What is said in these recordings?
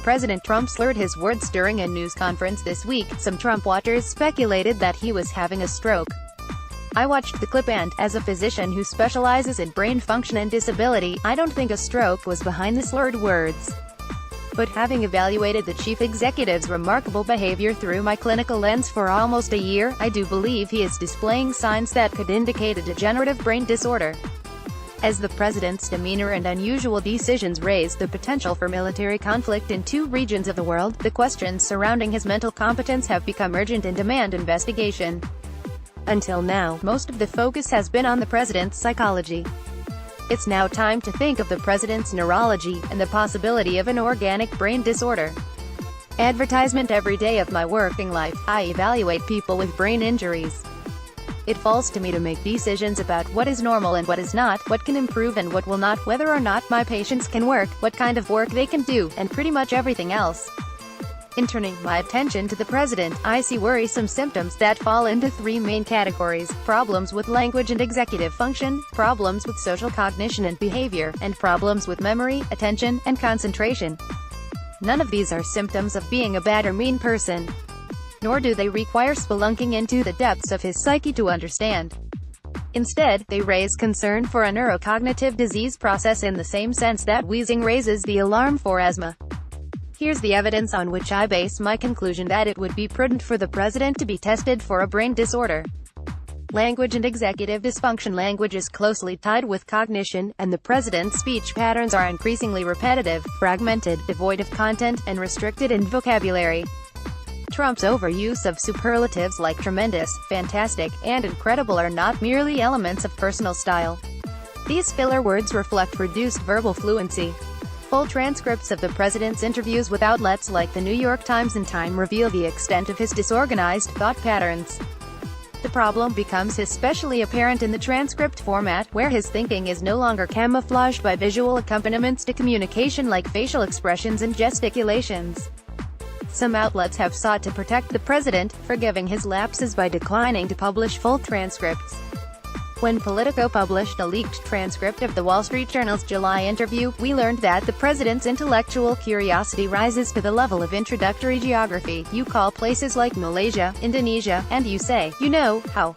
President Trump slurred his words during a news conference this week. Some Trump watchers speculated that he was having a stroke. I watched the clip and, as a physician who specializes in brain function and disability, I don't think a stroke was behind the slurred words. But having evaluated the chief executive's remarkable behavior through my clinical lens for almost a year, I do believe he is displaying signs that could indicate a degenerative brain disorder. As the president's demeanor and unusual decisions raised the potential for military conflict in two regions of the world, the questions surrounding his mental competence have become urgent and demand investigation. Until now, most of the focus has been on the president's psychology. It's now time to think of the president's neurology, and the possibility of an organic brain disorder. Advertisement. Every day of my working life, I evaluate people with brain injuries. It falls to me to make decisions about what is normal and what is not, what can improve and what will not, whether or not my patients can work, what kind of work they can do, and pretty much everything else. In turning my attention to the president, I see worrisome symptoms that fall into three main categories: problems with language and executive function, problems with social cognition and behavior, and problems with memory, attention, and concentration. None of these are symptoms of being a bad or mean person. Nor do they require spelunking into the depths of his psyche to understand. Instead, they raise concern for a neurocognitive disease process in the same sense that wheezing raises the alarm for asthma. Here's the evidence on which I base my conclusion that it would be prudent for the president to be tested for a brain disorder. Language and executive dysfunction. Language is closely tied with cognition, and the president's speech patterns are increasingly repetitive, fragmented, devoid of content, and restricted in vocabulary. Trump's overuse of superlatives like tremendous, fantastic, and incredible are not merely elements of personal style. These filler words reflect reduced verbal fluency. Full transcripts of the president's interviews with outlets like the New York Times and Time reveal the extent of his disorganized thought patterns. The problem becomes especially apparent in the transcript format, where his thinking is no longer camouflaged by visual accompaniments to communication like facial expressions and gesticulations. Some outlets have sought to protect the president, forgiving his lapses by declining to publish full transcripts. When Politico published a leaked transcript of the Wall Street Journal's July interview, we learned that the president's intellectual curiosity rises to the level of introductory geography. You call places like Malaysia, Indonesia, and you say, you know, how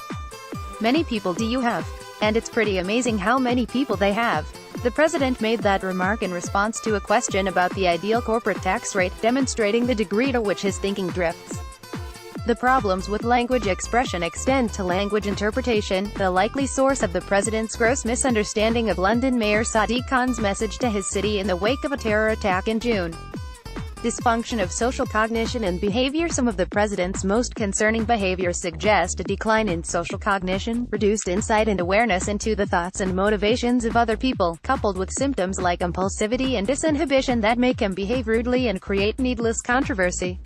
many people do you have? And it's pretty amazing how many people they have. The president made that remark in response to a question about the ideal corporate tax rate, demonstrating the degree to which his thinking drifts. The problems with language expression extend to language interpretation, the likely source of the president's gross misunderstanding of London Mayor Sadiq Khan's message to his city in the wake of a terror attack in June. Dysfunction of social cognition and behavior. Some of the president's most concerning behaviors suggest a decline in social cognition, reduced insight and awareness into the thoughts and motivations of other people, coupled with symptoms like impulsivity and disinhibition that make him behave rudely and create needless controversy.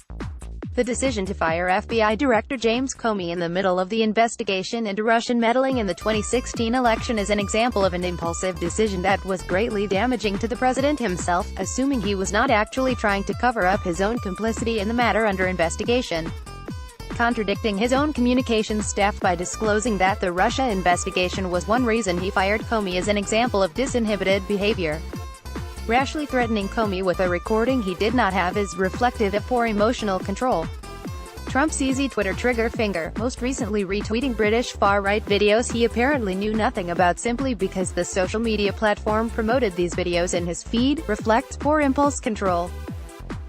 The decision to fire FBI Director James Comey in the middle of the investigation into Russian meddling in the 2016 election is an example of an impulsive decision that was greatly damaging to the president himself, assuming he was not actually trying to cover up his own complicity in the matter under investigation. Contradicting his own communications staff by disclosing that the Russia investigation was one reason he fired Comey is an example of disinhibited behavior. Rashly threatening Comey with a recording he did not have is reflective of poor emotional control. Trump's easy Twitter trigger finger, most recently retweeting British far-right videos he apparently knew nothing about simply because the social media platform promoted these videos in his feed, reflects poor impulse control.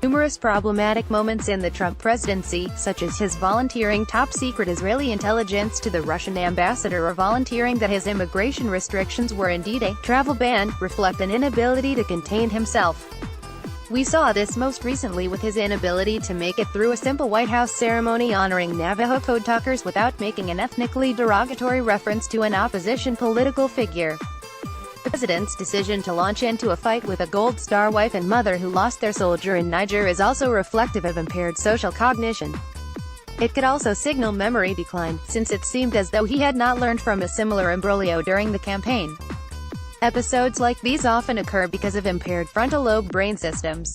Numerous problematic moments in the Trump presidency, such as his volunteering top-secret Israeli intelligence to the Russian ambassador or volunteering that his immigration restrictions were indeed a travel ban, reflect an inability to contain himself. We saw this most recently with his inability to make it through a simple White House ceremony honoring Navajo code talkers without making an ethnically derogatory reference to an opposition political figure. The president's decision to launch into a fight with a Gold Star wife and mother who lost their soldier in Niger is also reflective of impaired social cognition. It could also signal memory decline, since it seemed as though he had not learned from a similar imbroglio during the campaign. Episodes like these often occur because of impaired frontal lobe brain systems.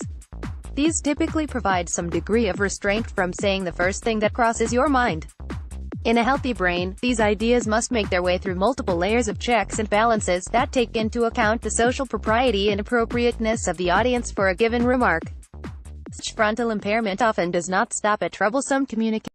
These typically provide some degree of restraint from saying the first thing that crosses your mind. In a healthy brain, these ideas must make their way through multiple layers of checks and balances that take into account the social propriety and appropriateness of the audience for a given remark. Such frontal impairment often does not stop at troublesome communication.